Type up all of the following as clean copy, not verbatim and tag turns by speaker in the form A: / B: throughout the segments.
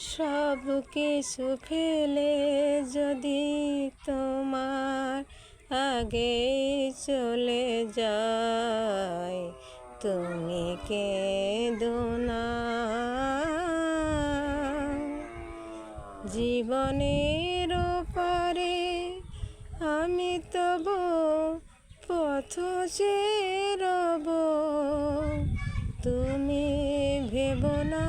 A: সব কিছু ফেলে যদি তোমার আগে চলে যায়, তুমি কেঁদো না। জীবনের পারে আমি তবু পথ চেয়ে রব, তুমি ভেবো না।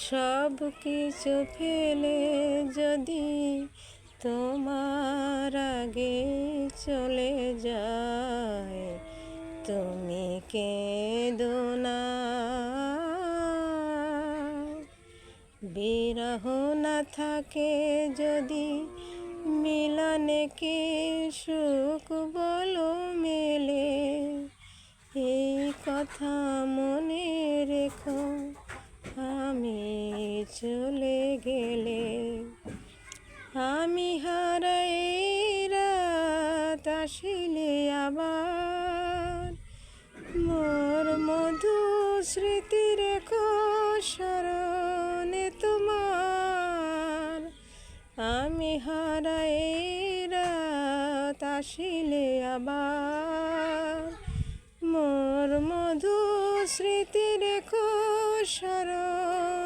A: সব কিছু ফেলে যদি তোমার আগে চলে যায়, তুমি কেঁদো না। বিরহ না থাকে যদি মিলনে কি সুখ বলো মেলে, এই কথা মনে রেখো আমি চলে গেলে। আমি হারাই রাত আসিলে আবার, মোর মধু স্মৃতি রেখো স্মরণে তোমার। আমি হারাই রাত আসিলে আবার, মোর মধু স্মৃতি রেখো স্মরণ।